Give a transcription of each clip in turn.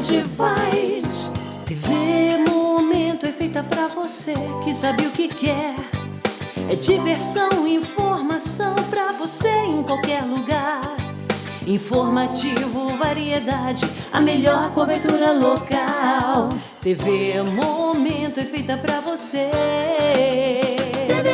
te faz. TV Momento é feita pra você que sabe o que quer. É diversão, informação pra você em qualquer lugar. Informativo, variedade, a melhor cobertura local. TV Momento é feita pra você. TV.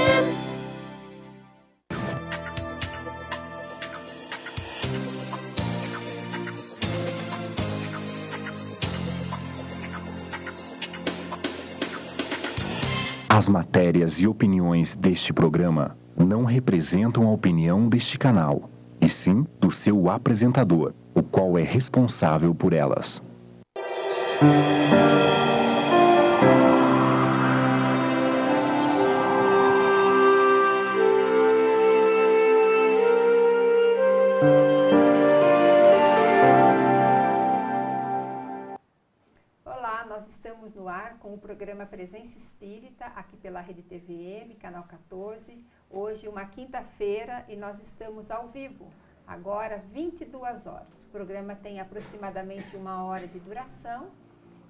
As matérias e opiniões deste programa não representam a opinião deste canal, e sim do seu apresentador, o qual é responsável por elas. Olá, nós estamos no ar com o programa Presença Espírita, aqui pela Rede TVM, canal 14. Hoje, uma quinta-feira, e nós estamos ao vivo, agora 22 horas. O programa tem aproximadamente 1 hora de duração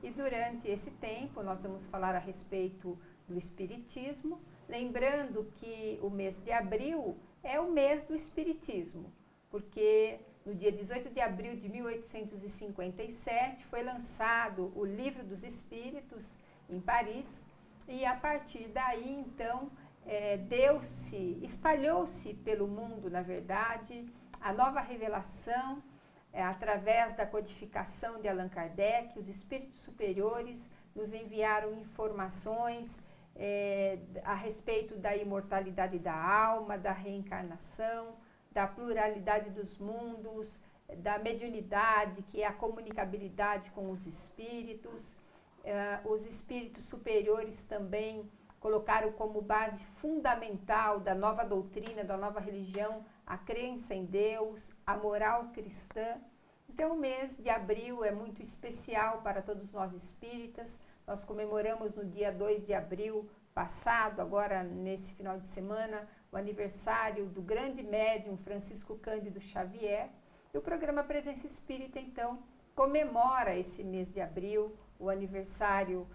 e durante esse tempo nós vamos falar a respeito do Espiritismo, lembrando que o mês de abril é o mês do Espiritismo, porque no dia 18 de abril de 1857 foi lançado o Livro dos Espíritos em Paris e a partir daí então espalhou-se pelo mundo, na verdade, a nova revelação através da codificação de Allan Kardec. Os espíritos superiores nos enviaram informações a respeito da imortalidade da alma, da reencarnação, da pluralidade dos mundos, da mediunidade, que é a comunicabilidade com os espíritos. Os espíritos superiores também colocaram como base fundamental da nova doutrina, da nova religião, a crença em Deus, a moral cristã. Então, o mês de abril é muito especial para todos nós espíritas. Nós comemoramos no dia 2 de abril passado, agora nesse final de semana, o aniversário do grande médium Francisco Cândido Xavier. E o programa Presença Espírita, então, comemora esse mês de abril, o aniversário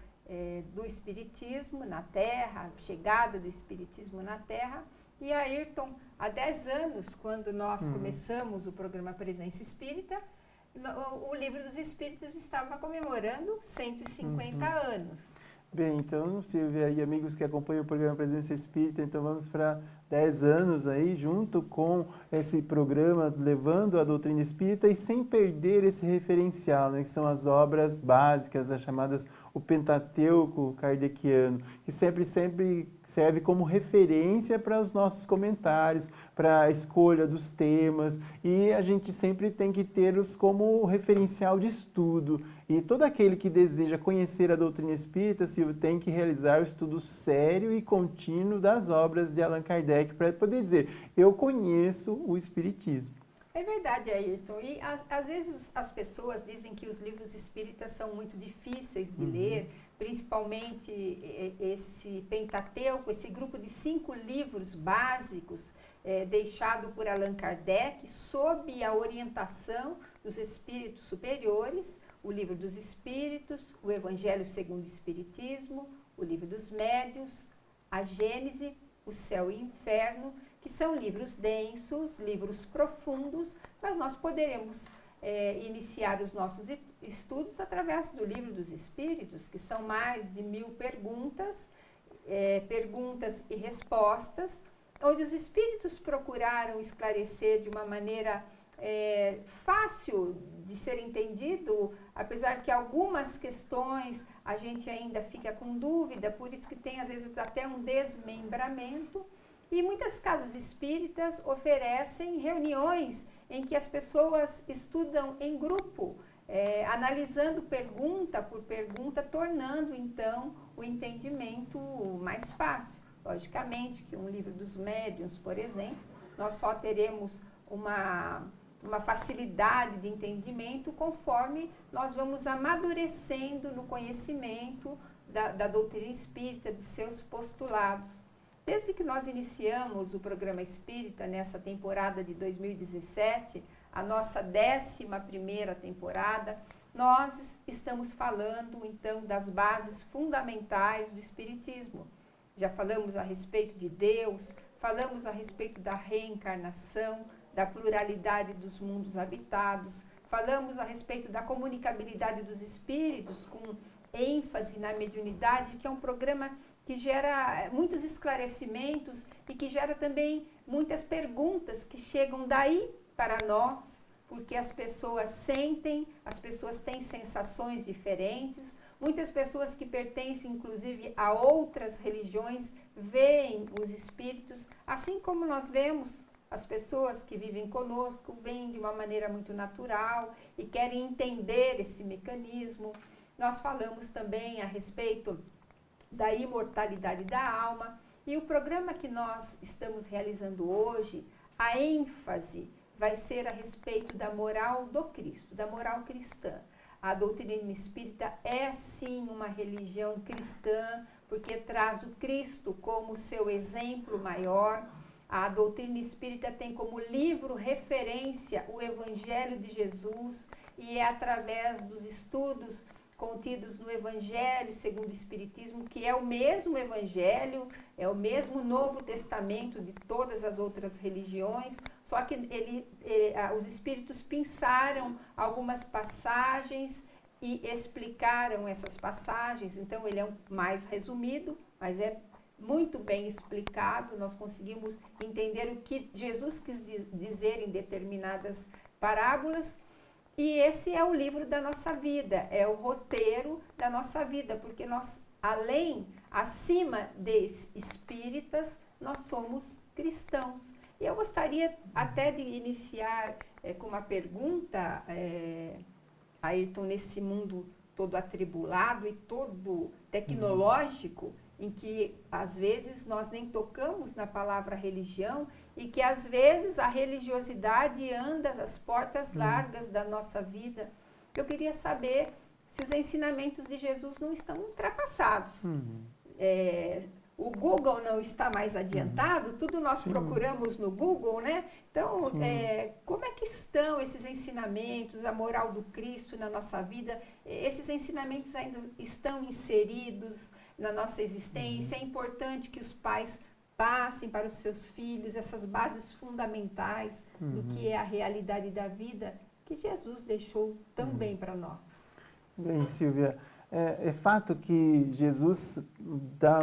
do Espiritismo na Terra, a chegada do Espiritismo na Terra. E Ayrton, há 10 anos, quando nós começamos o programa Presença Espírita, o Livro dos Espíritos estava comemorando 150 anos. Bem, então, Silvia e amigos que acompanham o programa Presença Espírita, então vamos para 10 anos aí, junto com esse programa, levando a doutrina espírita e sem perder esse referencial, né, que são as obras básicas, as chamadas o Pentateuco kardeciano, que sempre serve como referência para os nossos comentários, para a escolha dos temas, e a gente sempre tem que tê-los como referencial de estudo. E todo aquele que deseja conhecer a doutrina espírita, Silvio, tem que realizar o estudo sério e contínuo das obras de Allan Kardec para poder dizer, eu conheço o Espiritismo. É verdade, Ayrton. E às vezes as pessoas dizem que os livros espíritas são muito difíceis de ler, principalmente esse Pentateuco, esse grupo de 5 livros básicos deixado por Allan Kardec sob a orientação dos espíritos superiores, o Livro dos Espíritos, o Evangelho segundo o Espiritismo, o Livro dos Médiuns, a Gênese, o Céu e o Inferno, que são livros densos, livros profundos, mas nós poderemos iniciar os nossos estudos através do Livro dos Espíritos, que são mais de 1000 perguntas, perguntas e respostas, onde os espíritos procuraram esclarecer de uma maneira fácil de ser entendido, apesar que algumas questões a gente ainda fica com dúvida, por isso que tem às vezes até um desmembramento. E muitas casas espíritas oferecem reuniões em que as pessoas estudam em grupo, analisando pergunta por pergunta, tornando então o entendimento mais fácil. Logicamente que um Livro dos Médiuns, por exemplo, nós só teremos uma facilidade de entendimento conforme nós vamos amadurecendo no conhecimento da doutrina espírita, de seus postulados. Desde que nós iniciamos o programa espírita nessa temporada de 2017, a nossa 11ª temporada, Nós estamos falando, então, das bases fundamentais do Espiritismo. Já falamos a respeito de Deus, falamos a respeito da reencarnação, da pluralidade dos mundos habitados, falamos a respeito da comunicabilidade dos espíritos, com ênfase na mediunidade, que é um programa que gera muitos esclarecimentos e que gera também muitas perguntas que chegam daí para nós, porque as pessoas sentem, as pessoas têm sensações diferentes, muitas pessoas que pertencem inclusive a outras religiões veem os espíritos, assim como nós vemos as pessoas que vivem conosco, veem de uma maneira muito natural e querem entender esse mecanismo. Nós falamos também a respeito da imortalidade da alma, e o programa que nós estamos realizando hoje, a ênfase vai ser a respeito da moral do Cristo, da moral cristã. A doutrina espírita é sim uma religião cristã, porque traz o Cristo como seu exemplo maior. A doutrina espírita tem como livro referência o Evangelho de Jesus, e é através dos estudos contidos no Evangelho segundo o Espiritismo, que é o mesmo Evangelho, é o mesmo Novo Testamento de todas as outras religiões, só que os Espíritos pensaram algumas passagens e explicaram essas passagens, então ele é mais resumido, mas é muito bem explicado, nós conseguimos entender o que Jesus quis dizer em determinadas parábolas. E esse é o livro da nossa vida, é o roteiro da nossa vida, porque nós, acima de espíritas, nós somos cristãos. E eu gostaria até de iniciar com uma pergunta, Ayrton, nesse mundo todo atribulado e todo tecnológico, em que às vezes nós nem tocamos na palavra religião, e que às vezes a religiosidade anda às portas largas da nossa vida. Eu queria saber se os ensinamentos de Jesus não estão ultrapassados. O Google não está mais adiantado, tudo nós procuramos no Google, né? Então, como é que estão esses ensinamentos, a moral do Cristo na nossa vida? Esses ensinamentos ainda estão inseridos na nossa existência? É importante que os pais passem para os seus filhos essas bases fundamentais do que é a realidade da vida que Jesus deixou tão bem para nós. Bem, Silvia, é fato que Jesus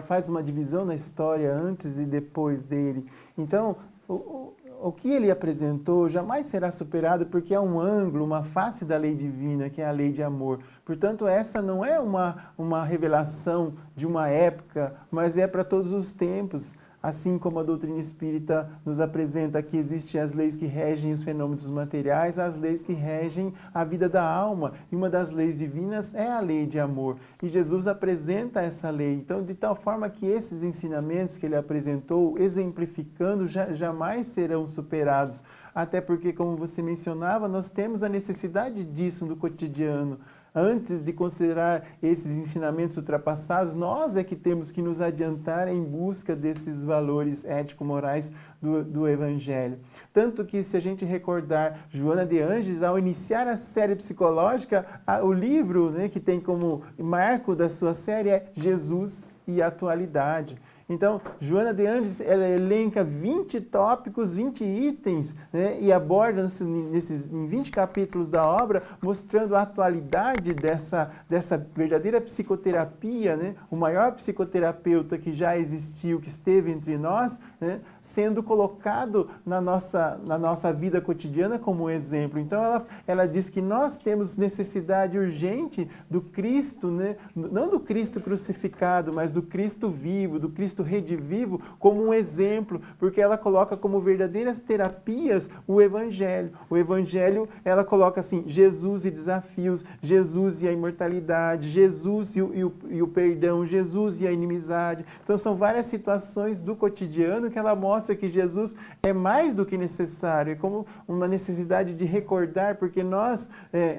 faz uma divisão na história antes e depois dele. Então, o que ele apresentou jamais será superado, porque é um ângulo, uma face da lei divina, que é a lei de amor. Portanto, essa não é uma revelação de uma época, mas é para todos os tempos. Assim como a doutrina espírita nos apresenta que existem as leis que regem os fenômenos materiais, as leis que regem a vida da alma. E uma das leis divinas é a lei de amor. E Jesus apresenta essa lei. Então, de tal forma que esses ensinamentos que ele apresentou, exemplificando, jamais serão superados. Até porque, como você mencionava, nós temos a necessidade disso no cotidiano. Antes de considerar esses ensinamentos ultrapassados, nós é que temos que nos adiantar em busca desses valores ético-morais do Evangelho. Tanto que, se a gente recordar Joana de Ângeles, ao iniciar a série psicológica, o livro, né, que tem como marco da sua série é Jesus e a Atualidade. Então, Joana de Ângeles, ela elenca 20 tópicos, 20 itens, né, e aborda em 20 capítulos da obra, mostrando a atualidade dessa verdadeira psicoterapia, né, o maior psicoterapeuta que já existiu, que esteve entre nós, né, sendo colocado na nossa vida cotidiana como exemplo. Então, ela diz que nós temos necessidade urgente do Cristo, né, não do Cristo crucificado, mas do Cristo vivo, do Cristo redivivo, como um exemplo, porque ela coloca como verdadeiras terapias o Evangelho. O Evangelho, ela coloca assim, Jesus e desafios, Jesus e a imortalidade, Jesus e o perdão, Jesus e a inimizade. Então, são várias situações do cotidiano que ela mostra que Jesus é mais do que necessário, é como uma necessidade de recordar, porque nós,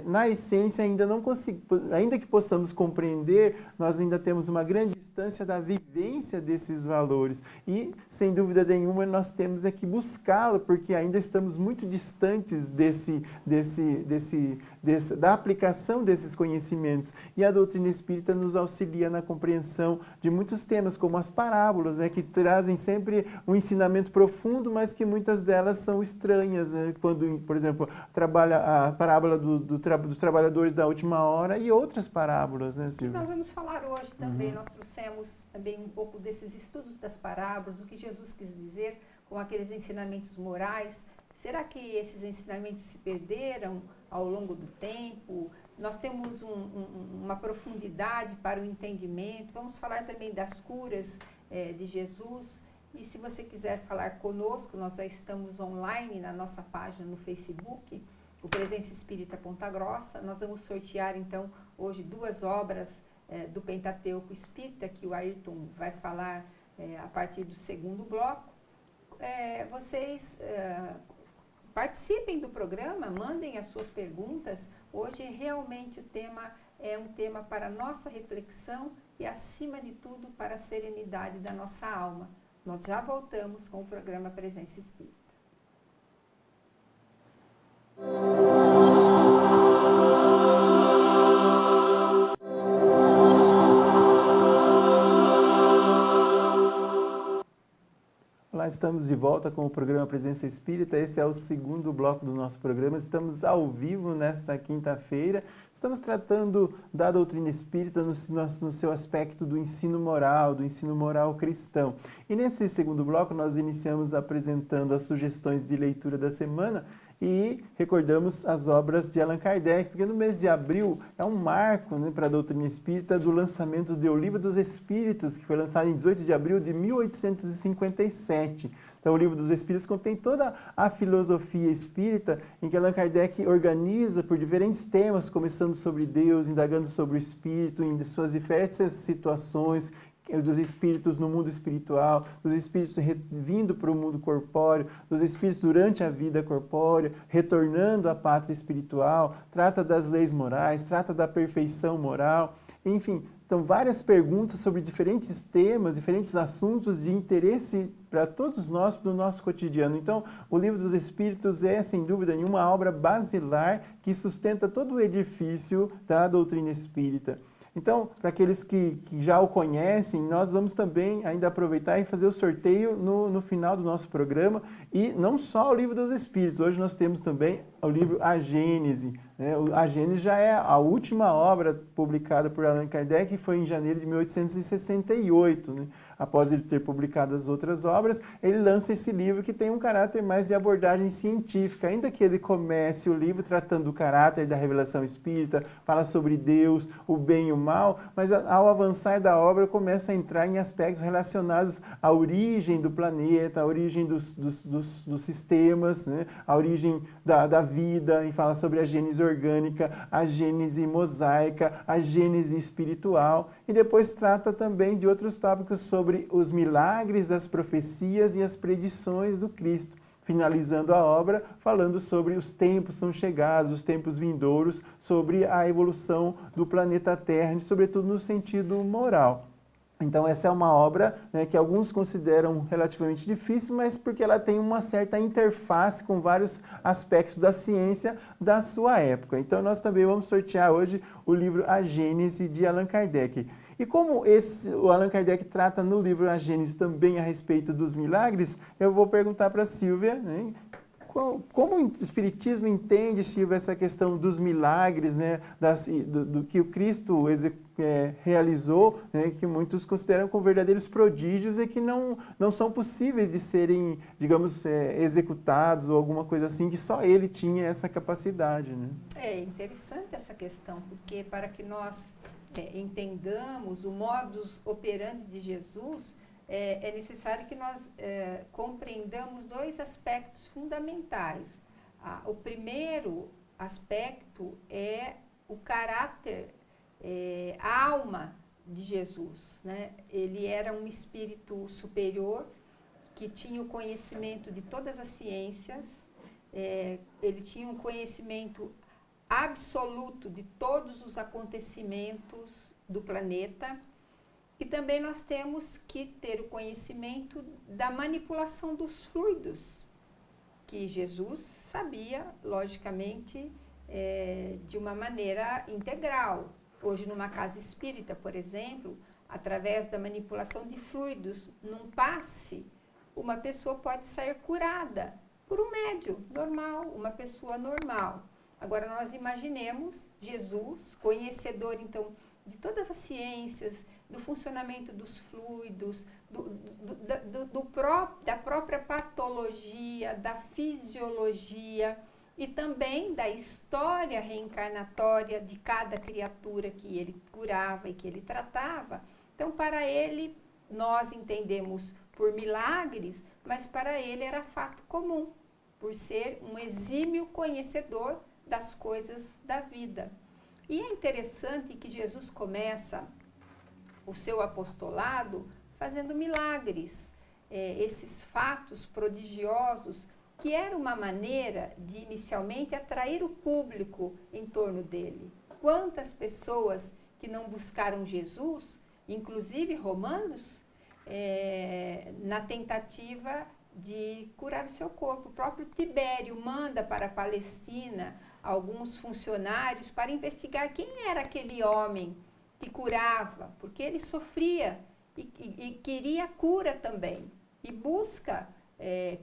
na essência, ainda não conseguimos, ainda que possamos compreender, nós ainda temos uma grande distância distância da vivência desses valores. E, sem dúvida nenhuma, nós temos é que buscá-lo, porque ainda estamos muito distantes da aplicação desses conhecimentos. E a doutrina espírita nos auxilia na compreensão de muitos temas, como as parábolas, que trazem sempre um ensinamento profundo, mas que muitas delas são estranhas, quando, por exemplo, a parábola dos trabalhadores da última hora e outras parábolas, né, Silvia? Nós vamos falar hoje também, nós trouxemos também um pouco desses estudos das parábolas, o que Jesus quis dizer com aqueles ensinamentos morais. Será que esses ensinamentos se perderam ao longo do tempo? Nós temos uma profundidade para o entendimento. Vamos falar também das curas de Jesus. E se você quiser falar conosco, nós já estamos online na nossa página no Facebook, o Presença Espírita Ponta Grossa. Nós vamos sortear, então, hoje 2 obras do Pentateuco Espírita, que o Ayrton vai falar a partir do segundo bloco. Vocês participem do programa, mandem as suas perguntas. Hoje, realmente, o tema é um tema para nossa reflexão e, acima de tudo, para a serenidade da nossa alma. Nós já voltamos com o programa Presença Espírita. Olá, estamos de volta com o programa Presença Espírita. Esse é o segundo bloco do nosso programa. Estamos ao vivo nesta quinta-feira. Estamos tratando da doutrina espírita no seu aspecto do ensino moral cristão. E nesse segundo bloco nós iniciamos apresentando as sugestões de leitura da semana e recordamos as obras de Allan Kardec, porque no mês de abril é um marco, para a doutrina espírita do lançamento do O Livro dos Espíritos, que foi lançado em 18 de abril de 1857. Então, o Livro dos Espíritos contém toda a filosofia espírita, em que Allan Kardec organiza por diferentes temas, começando sobre Deus, indagando sobre o espírito, em suas diversas situações, dos espíritos no mundo espiritual, dos espíritos vindo para o mundo corpóreo, dos espíritos durante a vida corpórea, retornando à pátria espiritual, trata das leis morais, trata da perfeição moral, enfim. Então, várias perguntas sobre diferentes temas, diferentes assuntos de interesse para todos nós, para o nosso cotidiano. Então, o Livro dos Espíritos é, sem dúvida nenhuma, uma obra basilar que sustenta todo o edifício da doutrina espírita. Então, para aqueles que já o conhecem, nós vamos também ainda aproveitar e fazer o sorteio no final do nosso programa. E não só o Livro dos Espíritos, hoje nós temos também o livro A Gênese. A Gênese já é a última obra publicada por Allan Kardec, que foi em janeiro de 1868. Após ele ter publicado as outras obras, ele lança esse livro que tem um caráter mais de abordagem científica. Ainda que ele comece o livro tratando do caráter da revelação espírita, fala sobre Deus, o bem e o mal, mas ao avançar da obra começa a entrar em aspectos relacionados à origem do planeta, à origem dos sistemas, a origem da vida, e fala sobre a gênese orgânica, a gênese mosaica, a gênese espiritual, e depois trata também de outros tópicos sobre os milagres, as profecias e as predições do Cristo, finalizando a obra falando sobre os tempos são chegados, os tempos vindouros, sobre a evolução do planeta Terra, e sobretudo no sentido moral. Então, essa é uma obra que alguns consideram relativamente difícil, mas porque ela tem uma certa interface com vários aspectos da ciência da sua época. Então, nós também vamos sortear hoje o livro A Gênese, de Allan Kardec. E como o Allan Kardec trata no livro A Gênese também a respeito dos milagres, eu vou perguntar para a Silvia, como o Espiritismo entende, Silvia, essa questão dos milagres, do que o Cristo realizou, que muitos consideram como verdadeiros prodígios e que não são possíveis de serem, digamos, executados ou alguma coisa assim, que só ele tinha essa capacidade. É interessante essa questão, porque para que nós entendamos o modus operandi de Jesus, é necessário que nós compreendamos 2 aspectos fundamentais. O primeiro aspecto é o caráter, a alma de Jesus. Ele era um espírito superior que tinha o conhecimento de todas as ciências, ele tinha um conhecimento absoluto de todos os acontecimentos do planeta. E também nós temos que ter o conhecimento da manipulação dos fluidos, que Jesus sabia, logicamente, de uma maneira integral. Hoje, numa casa espírita, por exemplo, através da manipulação de fluidos, num passe, uma pessoa pode sair curada por um médium normal, uma pessoa normal. Agora, nós imaginemos Jesus, conhecedor, então, de todas as ciências, do funcionamento dos fluidos, da própria patologia, da fisiologia e também da história reencarnatória de cada criatura que ele curava e que ele tratava. Então, para ele, nós entendemos por milagres, mas para ele era fato comum, por ser um exímio conhecedor das coisas da vida. E é interessante que Jesus começa o seu apostolado fazendo milagres, esses fatos prodigiosos, que era uma maneira de inicialmente atrair o público em torno dele. Quantas pessoas que não buscaram Jesus, inclusive romanos, na tentativa de curar o seu corpo. O próprio Tibério manda para a Palestina alguns funcionários para investigar quem era aquele homem que curava, porque ele sofria e queria cura também. E busca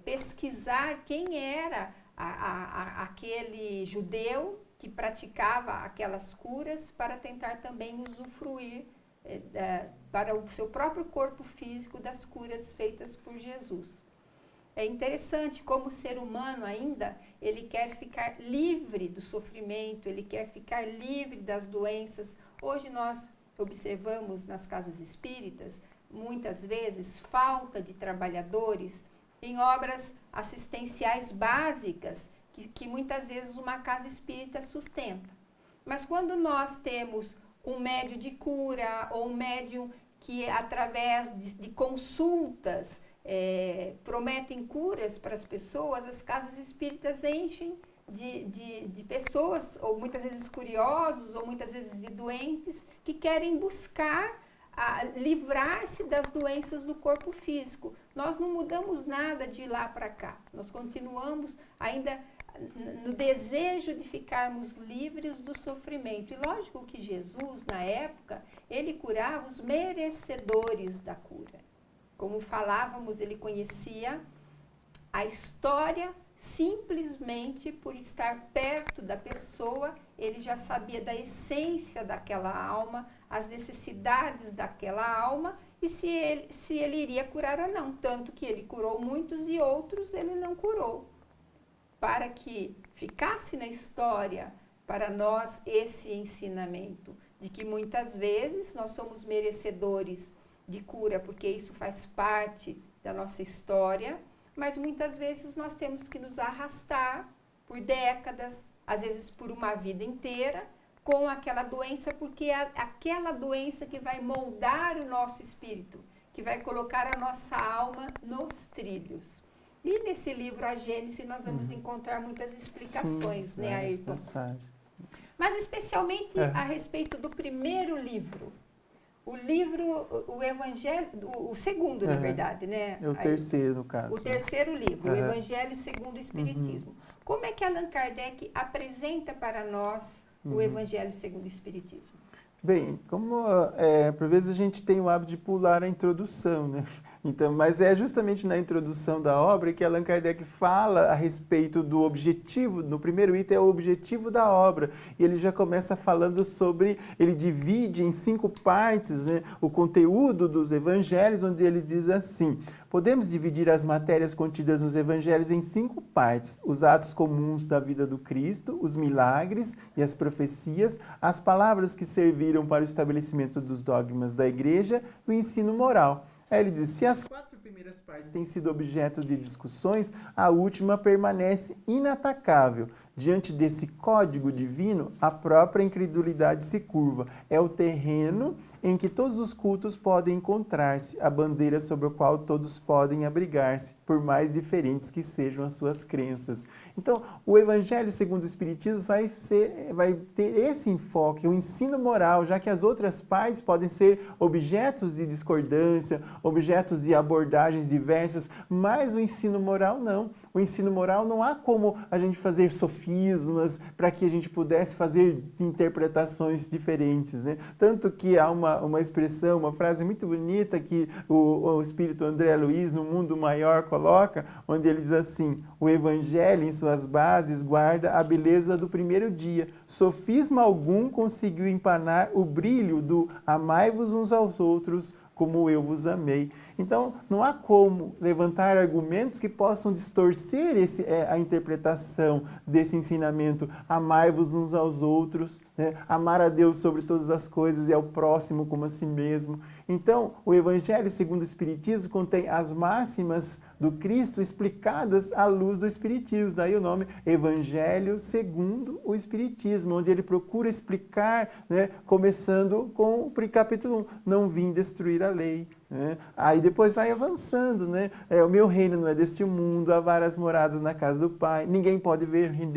pesquisar quem era aquele judeu que praticava aquelas curas para tentar também usufruir para o seu próprio corpo físico das curas feitas por Jesus. É interessante como o ser humano ainda, ele quer ficar livre do sofrimento, ele quer ficar livre das doenças. Hoje nós observamos nas casas espíritas, muitas vezes, falta de trabalhadores em obras assistenciais básicas, que muitas vezes uma casa espírita sustenta. Mas quando nós temos um médium de cura ou um médium que, através de consultas, prometem curas para as pessoas, as casas espíritas enchem de pessoas, ou muitas vezes curiosos, ou muitas vezes de doentes, que querem buscar livrar-se das doenças do corpo físico. Nós não mudamos nada de lá para cá, nós continuamos ainda no desejo de ficarmos livres do sofrimento. E lógico que Jesus, na época, ele curava os merecedores da cura. Como falávamos, ele conhecia a história simplesmente por estar perto da pessoa, ele já sabia da essência daquela alma, as necessidades daquela alma e se ele iria curar ou não. Tanto que ele curou muitos e outros ele não curou. Para que ficasse na história para nós esse ensinamento de que muitas vezes nós somos merecedores de cura, porque isso faz parte da nossa história, mas muitas vezes nós temos que nos arrastar por décadas, às vezes por uma vida inteira, com aquela doença, porque é aquela doença que vai moldar o nosso espírito, que vai colocar a nossa alma nos trilhos. E nesse livro, A Gênese, nós vamos encontrar muitas explicações, sim, né, Ayrton? Passagens. Mas especialmente a respeito do primeiro livro. O livro, o Evangelho, o segundo, na verdade, né? É o terceiro, no caso. O terceiro livro, o Evangelho segundo o Espiritismo. Como é que Allan Kardec apresenta para nós o Evangelho segundo o Espiritismo? Bem, como por vezes a gente tem o hábito de pular a introdução, né? Então, mas é justamente na introdução da obra que Allan Kardec fala a respeito do objetivo. No primeiro item é o objetivo da obra. E ele já começa falando sobre, ele divide em 5 partes, né, o conteúdo dos evangelhos, onde ele diz assim: podemos dividir as matérias contidas nos evangelhos em 5 partes: os atos comuns da vida do Cristo, os milagres e as profecias, as palavras que serviram para o estabelecimento dos dogmas da igreja e o ensino moral. Aí ele diz: se as 4 primeiras partes têm sido objeto de discussões, a última permanece inatacável. Diante desse código divino, a própria incredulidade se curva. É o terreno em que todos os cultos podem encontrar-se, a bandeira sobre a qual todos podem abrigar-se, por mais diferentes que sejam as suas crenças. Então, o Evangelho segundo o Espiritismo vai ter esse enfoque, o ensino moral, já que as outras partes podem ser objetos de discordância, objetos de abordagens diversas, mas o ensino moral não. O ensino moral não há como a gente fazer sofismas para que a gente pudesse fazer interpretações diferentes, né? Tanto que há uma expressão, uma frase muito bonita que o espírito André Luiz, no Mundo Maior, coloca, onde ele diz assim: o Evangelho, em suas bases, guarda a beleza do primeiro dia. Sofisma algum conseguiu empanar o brilho do amai-vos uns aos outros, como eu vos amei. Então, não há como levantar argumentos que possam distorcer a interpretação desse ensinamento. Amai-vos uns aos outros, né? Amar a Deus sobre todas as coisas e ao próximo como a si mesmo. Então, o Evangelho segundo o Espiritismo contém as máximas do Cristo explicadas à luz do Espiritismo. Daí o nome Evangelho segundo o Espiritismo, onde ele procura explicar, né, começando com o capítulo 1, não vim destruir a lei. Aí depois vai avançando, né? O meu reino não é deste mundo, há várias moradas na casa do Pai, ninguém pode ver reino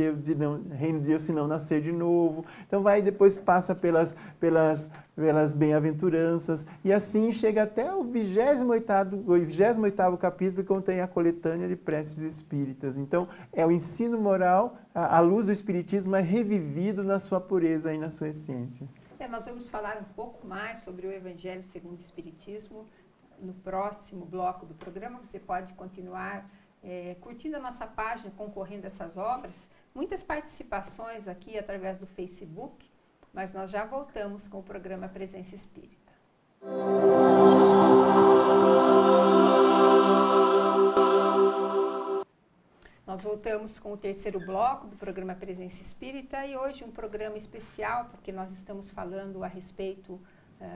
de Deus senão nascer de novo. Então vai depois passa pelas bem-aventuranças e assim chega até o 28º capítulo, que contém a coletânea de preces espíritas. Então é o ensino moral, à luz do Espiritismo, é revivido na sua pureza e na sua essência. Nós vamos falar um pouco mais sobre o Evangelho segundo o Espiritismo no próximo bloco do programa. Você pode continuar curtindo a nossa página, concorrendo a essas obras. Muitas participações aqui através do Facebook, mas nós já voltamos com o programa Presença Espírita. Nós voltamos com o terceiro bloco do programa Presença Espírita e hoje um programa especial, porque nós estamos falando a respeito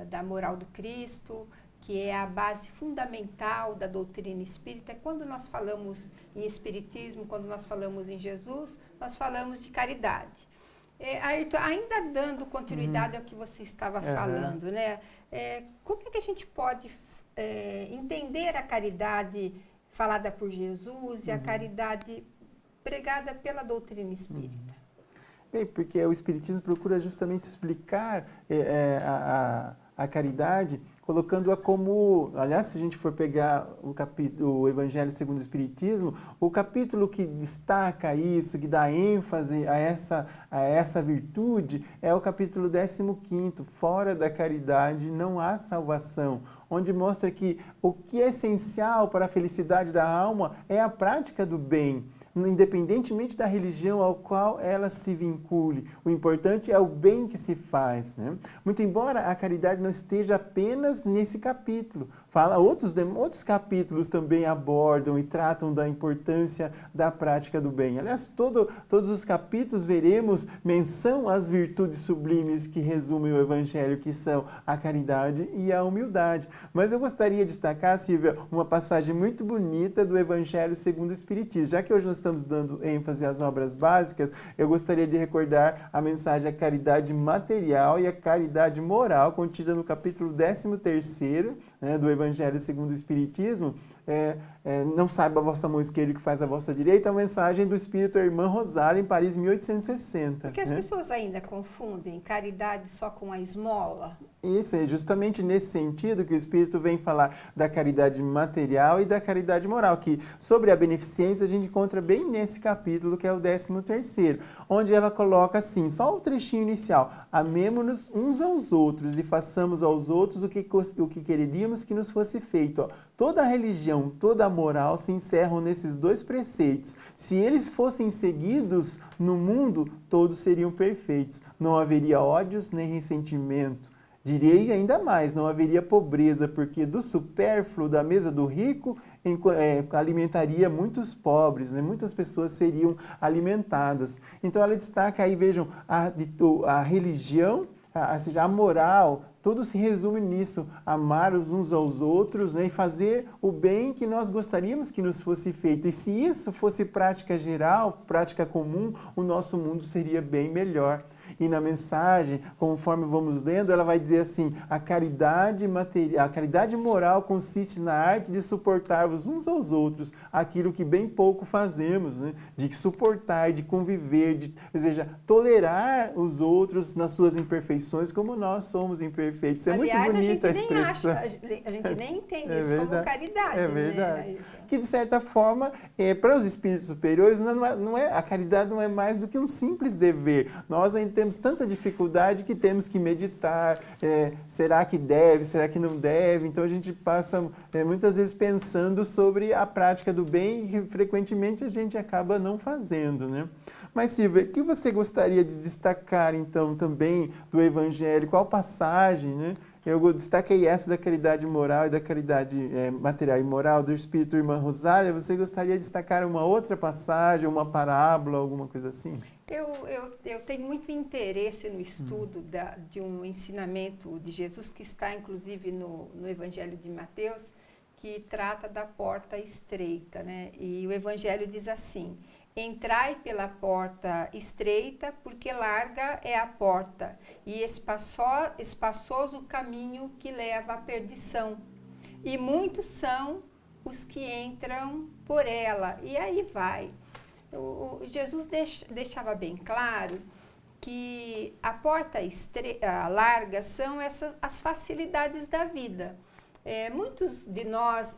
da moral do Cristo, que é a base fundamental da doutrina espírita. Quando nós falamos em Espiritismo, quando nós falamos em Jesus, nós falamos de caridade. Ayrton, ainda dando continuidade ao que você estava falando, né? Como é que a gente pode entender a caridade falada por Jesus e a caridade pregada pela doutrina espírita? Bem, porque o Espiritismo procura justamente explicar a caridade, colocando-a como, aliás, se a gente for pegar o Evangelho segundo o Espiritismo, o capítulo que destaca isso, que dá ênfase a essa virtude, é o capítulo 15º, Fora da Caridade não há salvação, onde mostra que o que é essencial para a felicidade da alma é a prática do bem, independentemente da religião ao qual ela se vincule. O importante é o bem que se faz, né? Muito embora a caridade não esteja apenas nesse capítulo. Outros capítulos também abordam e tratam da importância da prática do bem. Aliás, todos os capítulos veremos menção às virtudes sublimes que resumem o Evangelho, que são a caridade e a humildade. Mas eu gostaria de destacar, Silvia, uma passagem muito bonita do Evangelho segundo o Espiritismo. Já que hoje nós estamos dando ênfase às obras básicas, eu gostaria de recordar a mensagem A Caridade Material e a Caridade Moral, contida no capítulo 13º, né, do Evangelho segundo o Espiritismo. Não saiba a vossa mão esquerda o que faz a vossa direita, a mensagem do Espírito Irmã Rosália, em Paris, 1860. Porque as pessoas ainda confundem caridade só com a esmola. Isso, é justamente nesse sentido que o Espírito vem falar da caridade material e da caridade moral, que sobre a beneficência a gente encontra bem nesse capítulo, que é o 13º, onde ela coloca assim, só o trechinho inicial: amemo-nos uns aos outros e façamos aos outros o que quereríamos que nos fosse feito. Toda a religião, toda a moral se encerram nesses dois preceitos. Se eles fossem seguidos no mundo, todos seriam perfeitos. Não haveria ódios nem ressentimento. Direi ainda mais, não haveria pobreza, porque do supérfluo da mesa do rico alimentaria muitos pobres, né? Muitas pessoas seriam alimentadas. Então ela destaca aí, vejam, a religião a moral, tudo se resume nisso, amar os uns aos outros, né, e fazer o bem que nós gostaríamos que nos fosse feito. E se isso fosse prática geral, prática comum, o nosso mundo seria bem melhor. E na mensagem, conforme vamos lendo, ela vai dizer assim, a caridade moral consiste na arte de suportar-vos uns aos outros, aquilo que bem pouco fazemos, né? De suportar, de conviver, ou seja, tolerar os outros nas suas imperfeições, como nós somos imperfeitos. É muito bonita a expressão. A gente nem entende isso como caridade. É verdade. Né? Que, de certa forma, para os espíritos superiores, a caridade não é mais do que um simples dever. Nós ainda temos tanta dificuldade que temos que meditar, será que deve, será que não deve? Então a gente passa muitas vezes pensando sobre a prática do bem e frequentemente a gente acaba não fazendo, né? Mas Silvia, o que você gostaria de destacar então também do Evangelho? Qual passagem, né? Eu destaquei essa da caridade moral e da caridade material e moral do Espírito Irmã Rosália. Você gostaria de destacar uma outra passagem, uma parábola, alguma coisa assim? Eu tenho muito interesse no estudo de um ensinamento de Jesus que está, inclusive, no Evangelho de Mateus, que trata da porta estreita, né? E o Evangelho diz assim, entrai pela porta estreita, porque larga é a porta, e espaçoso o caminho que leva à perdição. E muitos são os que entram por ela. E aí vai. Jesus deixava bem claro que a porta larga são as facilidades da vida. Muitos de nós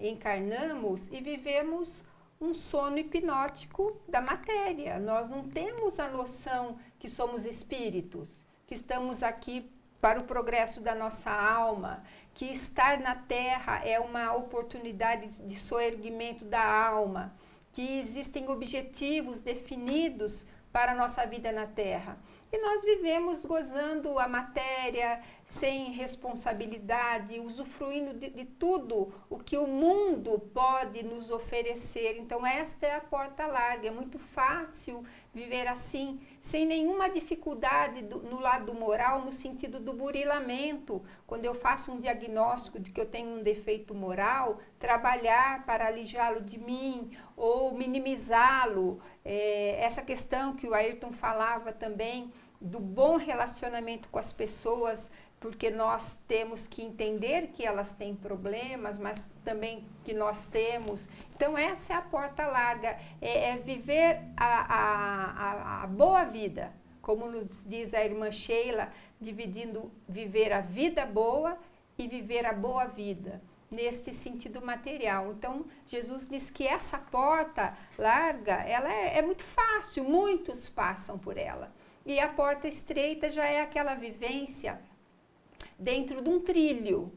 encarnamos e vivemos um sono hipnótico da matéria. Nós não temos a noção que somos espíritos, que estamos aqui para o progresso da nossa alma, que estar na Terra é uma oportunidade de soerguimento da alma, que existem objetivos definidos para a nossa vida na Terra. E nós vivemos gozando a matéria, sem responsabilidade, usufruindo de tudo o que o mundo pode nos oferecer. Então esta é a porta larga, é muito fácil viver assim, sem nenhuma dificuldade no lado moral, no sentido do burilamento. Quando eu faço um diagnóstico de que eu tenho um defeito moral, trabalhar para alijá-lo de mim ou minimizá-lo. Essa questão que o Ayrton falava também, do bom relacionamento com as pessoas, porque nós temos que entender que elas têm problemas, mas também que nós temos. Então essa é a porta larga, é viver a boa vida, como nos diz a irmã Sheila, dividindo viver a vida boa e viver a boa vida, neste sentido material. Então Jesus diz que essa porta larga, ela é muito fácil, muitos passam por ela. E a porta estreita já é aquela vivência dentro de um trilho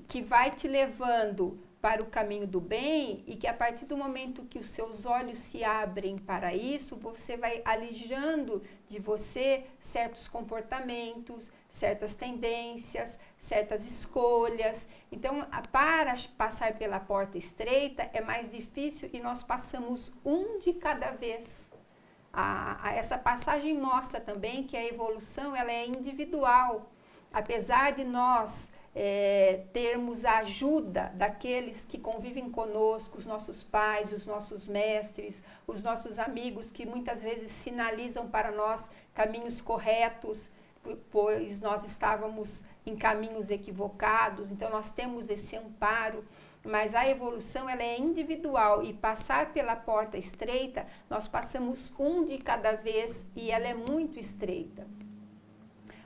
que vai te levando para o caminho do bem e que a partir do momento que os seus olhos se abrem para isso, você vai alijando de você certos comportamentos, certas tendências, certas escolhas. Então, para passar pela porta estreita é mais difícil e nós passamos um de cada vez. Essa passagem mostra também que a evolução ela é individual. Apesar de nós termos a ajuda daqueles que convivem conosco, os nossos pais, os nossos mestres, os nossos amigos que muitas vezes sinalizam para nós caminhos corretos, pois nós estávamos em caminhos equivocados, então nós temos esse amparo. Mas a evolução ela é individual e passar pela porta estreita, nós passamos um de cada vez e ela é muito estreita.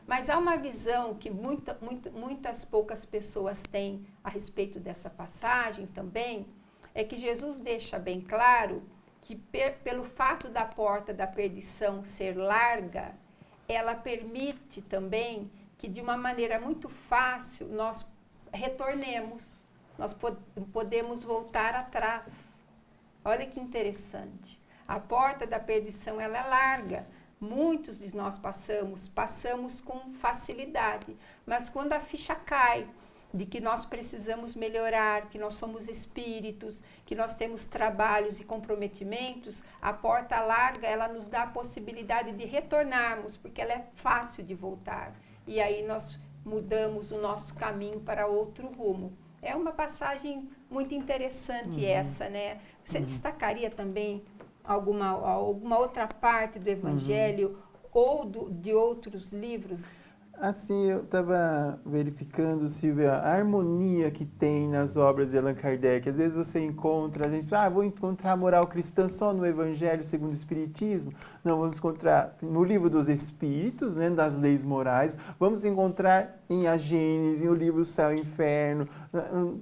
Mas há uma visão que muitas poucas pessoas têm a respeito dessa passagem também, é que Jesus deixa bem claro que pelo fato da porta da perdição ser larga, ela permite também que de uma maneira muito fácil nós retornemos. Nós podemos voltar atrás. Olha que interessante. A porta da perdição ela é larga. Muitos de nós passamos com facilidade. Mas quando a ficha cai de que nós precisamos melhorar, que nós somos espíritos, que nós temos trabalhos e comprometimentos, a porta larga ela nos dá a possibilidade de retornarmos, porque ela é fácil de voltar. e aí nós mudamos o nosso caminho para outro rumo. É uma passagem muito interessante essa, né? Você destacaria também alguma outra parte do Evangelho ou de outros livros? Assim, eu estava verificando, Silvia, a harmonia que tem nas obras de Allan Kardec. Às vezes você encontra, a gente fala, vou encontrar a moral cristã só no Evangelho segundo o Espiritismo. Não, vamos encontrar no Livro dos Espíritos, né, das leis morais. Vamos encontrar em A Gênese, em o livro Céu e Inferno.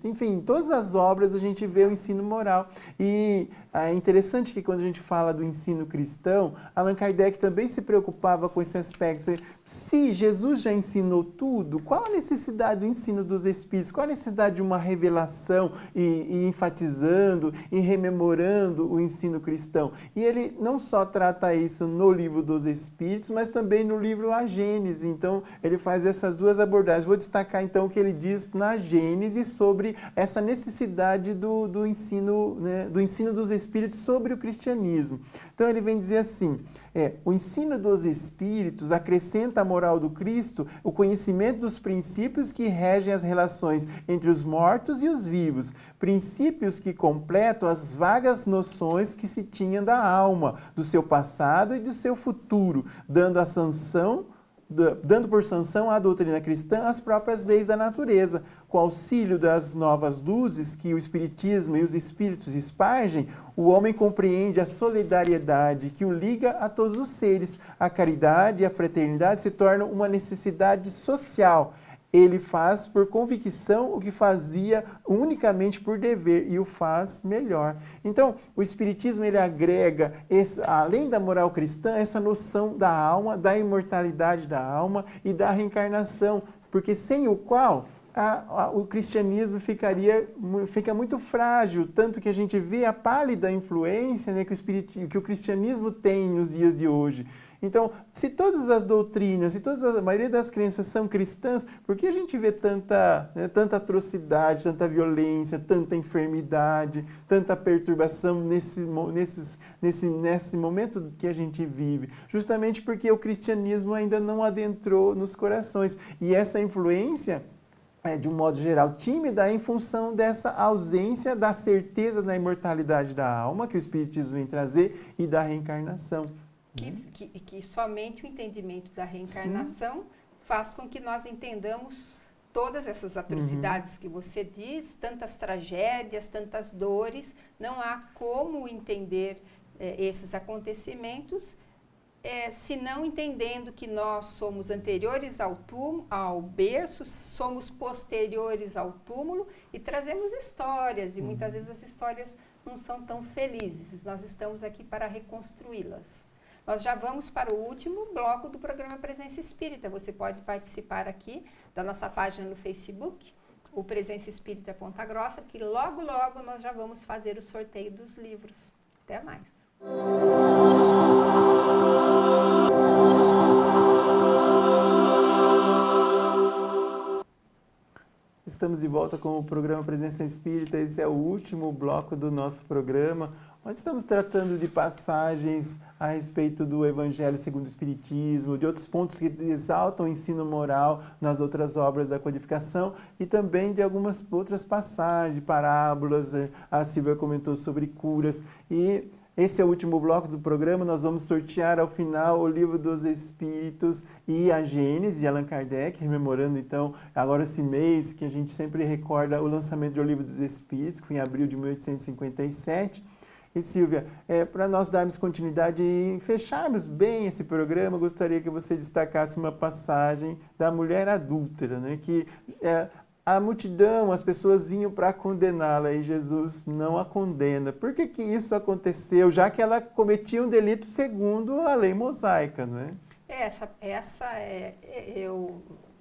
Enfim, em todas as obras a gente vê o ensino moral. E é interessante que quando a gente fala do ensino cristão, Allan Kardec também se preocupava com esse aspecto. Se Jesus já ensinou tudo, qual a necessidade do ensino dos Espíritos? Qual a necessidade de uma revelação e enfatizando e rememorando o ensino cristão? E ele não só trata isso no Livro dos Espíritos, mas também no livro A Gênese. Então, ele faz essas duas abordagens. Vou destacar, então, o que ele diz na Gênese sobre essa necessidade do ensino, né, do ensino dos Espíritos sobre o cristianismo. Então, ele vem dizer assim, o ensino dos Espíritos acrescenta à moral do Cristo o conhecimento dos princípios que regem as relações entre os mortos e os vivos, princípios que completam as vagas noções que se tinham da alma, do seu passado e do seu futuro, dando por sanção à doutrina cristã as próprias leis da natureza. Com auxílio das novas luzes que o Espiritismo e os Espíritos espargem, o homem compreende a solidariedade que o liga a todos os seres. A caridade e a fraternidade se tornam uma necessidade social. Ele faz por convicção o que fazia unicamente por dever e o faz melhor. Então, o Espiritismo ele agrega, além da moral cristã, essa noção da alma, da imortalidade da alma e da reencarnação, porque sem o qual o cristianismo fica muito frágil, tanto que a gente vê a pálida influência, né, que o cristianismo tem nos dias de hoje. Então, se todas as doutrinas, a maioria das crenças são cristãs, por que a gente vê tanta atrocidade, tanta violência, tanta enfermidade, tanta perturbação nesse momento que a gente vive? Justamente porque o cristianismo ainda não adentrou nos corações. E essa influência de um modo geral, tímida em função dessa ausência da certeza da imortalidade da alma que o Espiritismo vem trazer e da reencarnação. Que somente o entendimento da reencarnação faz com que nós entendamos todas essas atrocidades que você diz, tantas tragédias, tantas dores. Não há como entender esses acontecimentos se não entendendo que nós somos anteriores ao berço, somos posteriores ao túmulo e trazemos histórias, e muitas vezes as histórias não são tão felizes. Nós estamos aqui para reconstruí-las. Nós já vamos para o último bloco do programa Presença Espírita. Você pode participar aqui da nossa página no Facebook, o Presença Espírita Ponta Grossa, que logo, logo nós já vamos fazer o sorteio dos livros. Até mais. Estamos de volta com o programa Presença Espírita. Esse é o último bloco do nosso programa, onde estamos tratando de passagens a respeito do Evangelho segundo o Espiritismo, de outros pontos que exaltam o ensino moral nas outras obras da codificação e também de algumas outras passagens, parábolas. A Silvia comentou sobre curas. E esse é o último bloco do programa. Nós vamos sortear ao final o Livro dos Espíritos e a Gênese de Allan Kardec, rememorando então agora esse mês que a gente sempre recorda o lançamento do Livro dos Espíritos, que foi em abril de 1857. E Silvia, para nós darmos continuidade e fecharmos bem esse programa, eu gostaria que você destacasse uma passagem da mulher adúltera, né, que a multidão, as pessoas vinham para condená-la e Jesus não a condena. Por que isso aconteceu? Já que ela cometia um delito segundo a lei mosaica, não é?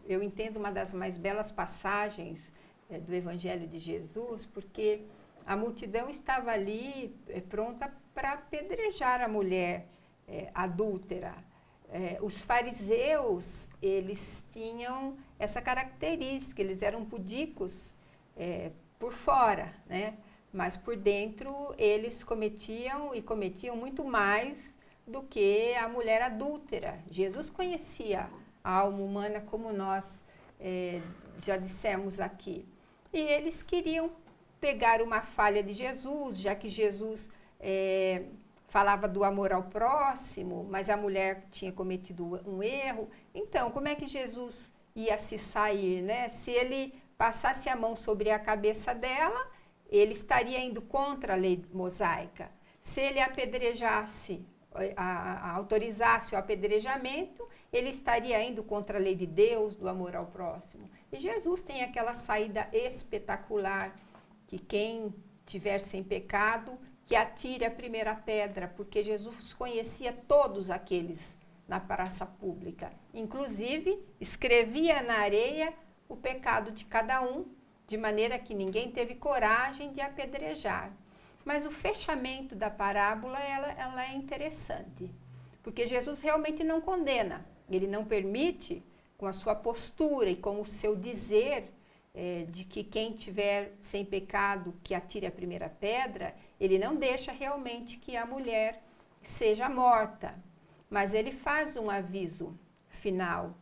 Eu entendo uma das mais belas passagens do Evangelho de Jesus, porque a multidão estava ali pronta para apedrejar a mulher adúltera. Os fariseus, eles tinham essa característica, eles eram pudicos por fora, né? Mas por dentro eles cometiam muito mais do que a mulher adúltera. Jesus conhecia a alma humana, como nós já dissemos aqui. E eles queriam pegar uma falha de Jesus, já que Jesus falava do amor ao próximo, mas a mulher tinha cometido um erro. Então, como é que Jesus ia se sair, né? Se ele passasse a mão sobre a cabeça dela, ele estaria indo contra a lei mosaica. Se ele apedrejasse, autorizasse o apedrejamento, ele estaria indo contra a lei de Deus, do amor ao próximo. E Jesus tem aquela saída espetacular, que quem tiver sem pecado, que atire a primeira pedra, porque Jesus conhecia todos aqueles na praça pública. Inclusive, escrevia na areia o pecado de cada um, de maneira que ninguém teve coragem de apedrejar. Mas o fechamento da parábola, ela é interessante, porque Jesus realmente não condena. Ele não permite, com a sua postura e com o seu dizer, de que quem tiver sem pecado que atire a primeira pedra, ele não deixa realmente que a mulher seja morta. Mas ele faz um aviso final,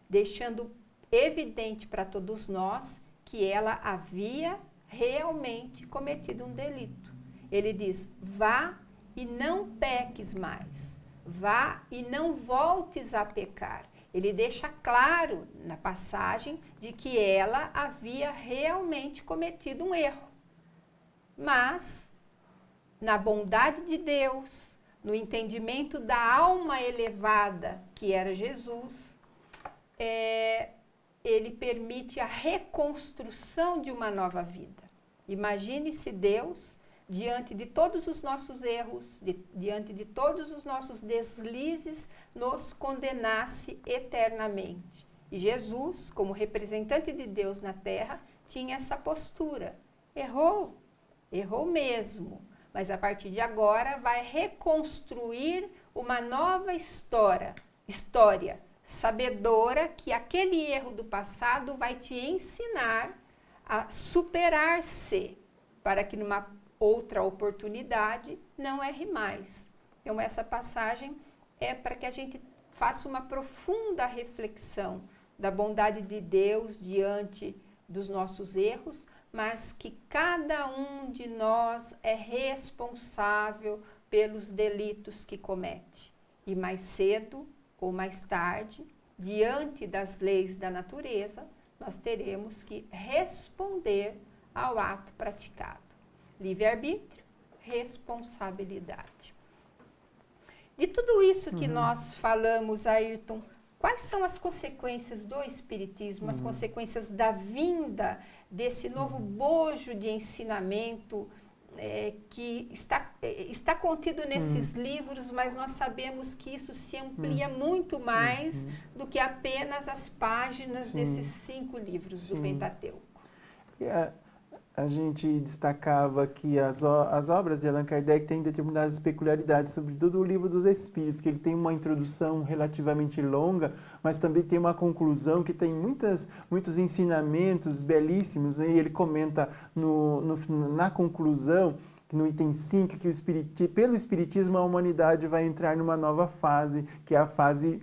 deixando evidente para todos nós que ela havia realmente cometido um delito. Ele diz, vá e não peques mais, vá e não voltes a pecar. Ele deixa claro na passagem de que ela havia realmente cometido um erro. Mas, na bondade de Deus, no entendimento da alma elevada que era Jesus, ele permite a reconstrução de uma nova vida. Imagine se Deus, diante de todos os nossos erros, diante de todos os nossos deslizes, nos condenasse eternamente. E Jesus, como representante de Deus na terra, tinha essa postura. Errou mesmo, mas a partir de agora vai reconstruir uma nova história, sabedora que aquele erro do passado vai te ensinar a superar-se, para que numa outra oportunidade não erre mais. Então, essa passagem é para que a gente faça uma profunda reflexão da bondade de Deus diante dos nossos erros, mas que cada um de nós é responsável pelos delitos que comete. E mais cedo ou mais tarde, diante das leis da natureza, nós teremos que responder ao ato praticado. Livre-arbítrio, responsabilidade. De tudo isso que nós falamos, Ayrton, quais são as consequências do Espiritismo, as consequências da vinda desse novo bojo de ensinamento que está contido nesses livros, mas nós sabemos que isso se amplia muito mais do que apenas as páginas desses 5 livros do Pentateuco. A gente destacava que as obras de Allan Kardec têm determinadas peculiaridades, sobretudo o Livro dos Espíritos, que ele tem uma introdução relativamente longa, mas também tem uma conclusão que tem muitos ensinamentos belíssimos, né? E ele comenta na conclusão, no item 5, que pelo Espiritismo a humanidade vai entrar numa nova fase, que é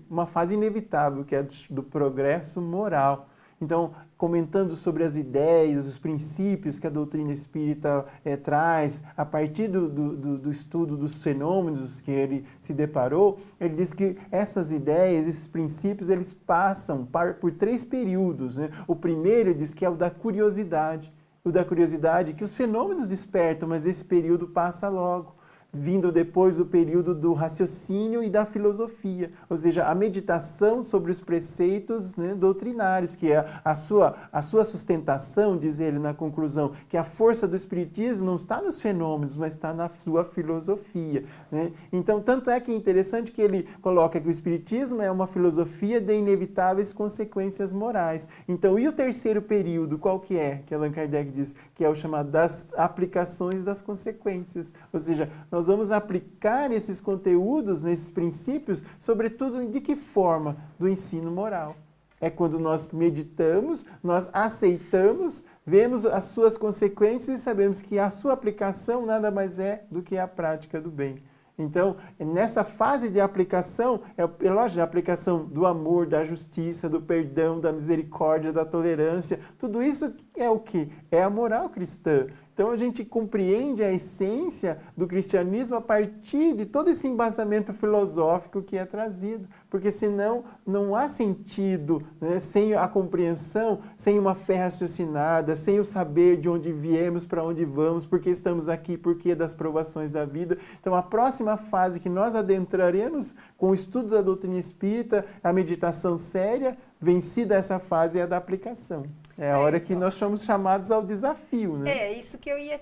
uma fase inevitável, que é do progresso moral. Então, comentando sobre as ideias, os princípios que a doutrina espírita traz, a partir do estudo dos fenômenos que ele se deparou, ele diz que essas ideias, esses princípios, eles passam por 3 períodos, né? O primeiro diz que é o da curiosidade. O da curiosidade que os fenômenos despertam, mas esse período passa logo. Vindo depois do período do raciocínio e da filosofia, ou seja, a meditação sobre os preceitos, né, doutrinários, que é a sua sustentação, diz ele na conclusão, que a força do Espiritismo não está nos fenômenos, mas está na sua filosofia. Né? Então, tanto é que é interessante que ele coloca que o Espiritismo é uma filosofia de inevitáveis consequências morais. Então, e o terceiro período, qual que é? Que Allan Kardec diz que é o chamado das aplicações das consequências, ou seja, nós vamos aplicar esses conteúdos, esses princípios, sobretudo de que forma? Do ensino moral. É quando nós meditamos, nós aceitamos, vemos as suas consequências e sabemos que a sua aplicação nada mais é do que a prática do bem. Então, nessa fase de aplicação, é lógico, a aplicação do amor, da justiça, do perdão, da misericórdia, da tolerância, tudo isso é o quê? É a moral cristã. Então, a gente compreende a essência do cristianismo a partir de todo esse embasamento filosófico que é trazido. Porque, senão, não há sentido, né, sem a compreensão, sem uma fé raciocinada, sem o saber de onde viemos, para onde vamos, por que estamos aqui, por que das provações da vida. Então, a próxima fase que nós adentraremos com o estudo da doutrina espírita, a meditação séria, vencida essa fase, é a da aplicação. É a hora que nós somos chamados ao desafio, né? É, isso que eu ia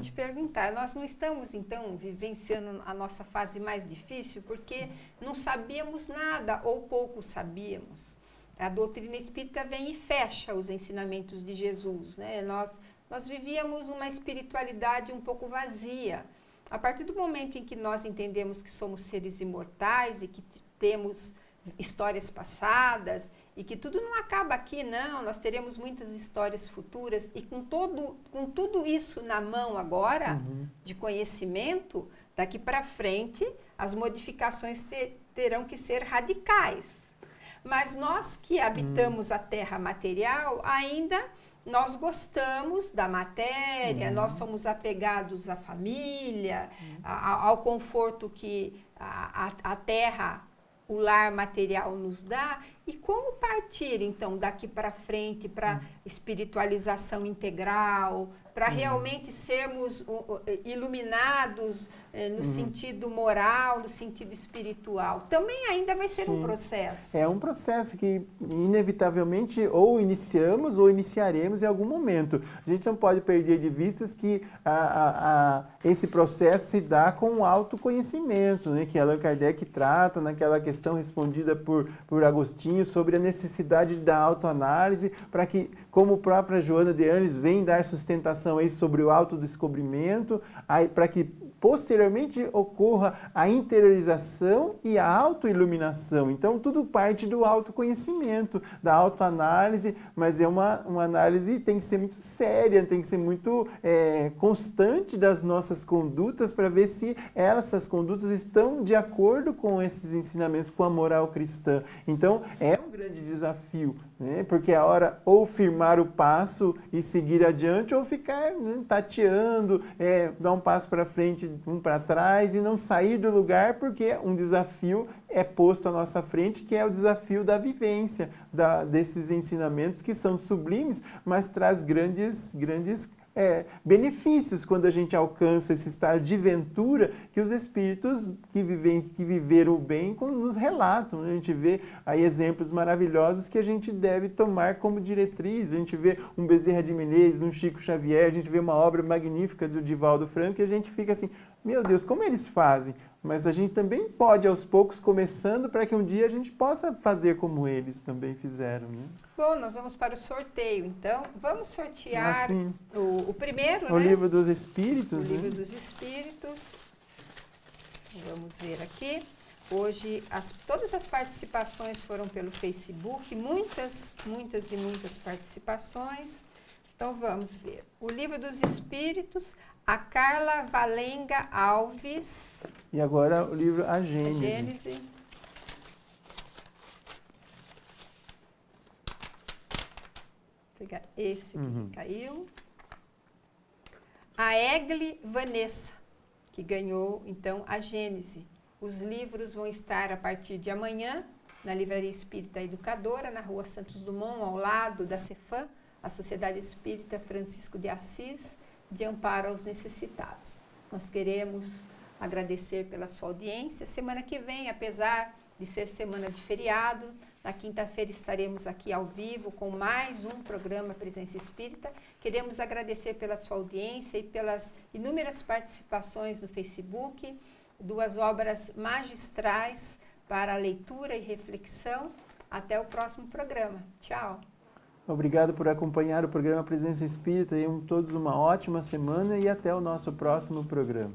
te perguntar. Nós não estamos, então, vivenciando a nossa fase mais difícil porque não sabíamos nada ou pouco sabíamos. A doutrina espírita vem e fecha os ensinamentos de Jesus, né? Nós vivíamos uma espiritualidade um pouco vazia. A partir do momento em que nós entendemos que somos seres imortais e que temos histórias passadas e que tudo não acaba aqui, não, nós teremos muitas histórias futuras e com tudo isso na mão agora, de conhecimento, daqui para frente as modificações terão que ser radicais. Mas nós que habitamos a terra material, ainda nós gostamos da matéria, nós somos apegados à família, ao conforto que a terra, o lar material nos dá. E como partir, então, daqui para frente para espiritualização integral, para realmente sermos iluminados no sentido moral, no sentido espiritual? Também ainda vai ser um processo. É um processo que, inevitavelmente, ou iniciamos ou iniciaremos em algum momento. A gente não pode perder de vista que esse processo se dá com o autoconhecimento, né, que Allan Kardec trata naquela questão respondida por Agostinho sobre a necessidade da autoanálise, para que, como a própria Joana de Ângeles vem dar sustentação aí sobre o autodescobrimento, para que posteriormente ocorra a interiorização e a autoiluminação. Então, tudo parte do autoconhecimento, da autoanálise, mas é uma análise que tem que ser muito séria, tem que ser muito constante das nossas condutas para ver se essas condutas estão de acordo com esses ensinamentos, com a moral cristã. Então, é um grande desafio, né? Porque a hora ou firmar o passo e seguir adiante, ou ficar, né, tateando, dar um passo para frente, um para trás e não sair do lugar, porque um desafio é posto à nossa frente, que é o desafio da vivência desses ensinamentos que são sublimes, mas traz grandes benefícios quando a gente alcança esse estado de ventura que os espíritos que viveram o bem nos relatam. A gente vê aí exemplos maravilhosos que a gente deve tomar como diretriz. A gente vê um Bezerra de Menezes, um Chico Xavier, a gente vê uma obra magnífica do Divaldo Franco e a gente fica assim, meu Deus, como eles fazem? Mas a gente também pode, aos poucos, começando para que um dia a gente possa fazer como eles também fizeram, né? Bom, nós vamos para o sorteio, então. Vamos sortear o primeiro, o né? Livro dos Espíritos. O Livro dos Espíritos. Vamos ver aqui. Hoje, todas as participações foram pelo Facebook, muitas e muitas participações. Então, vamos ver. O Livro dos Espíritos, a Carla Valenga Alves. E agora o livro A Gênese. Vou pegar esse aqui que caiu. A Egli Vanessa, que ganhou, então, A Gênese. Os livros vão estar a partir de amanhã na Livraria Espírita Educadora, na Rua Santos Dumont, ao lado da Cefam, a Sociedade Espírita Francisco de Assis, de amparo aos necessitados. Nós queremos agradecer pela sua audiência. Semana que vem, apesar de ser semana de feriado, na quinta-feira estaremos aqui ao vivo com mais um programa Presença Espírita. Queremos agradecer pela sua audiência e pelas inúmeras participações no Facebook, 2 obras magistrais para a leitura e reflexão. Até o próximo programa. Tchau. Obrigado por acompanhar o programa Presença Espírita. Tenham todos uma ótima semana e até o nosso próximo programa.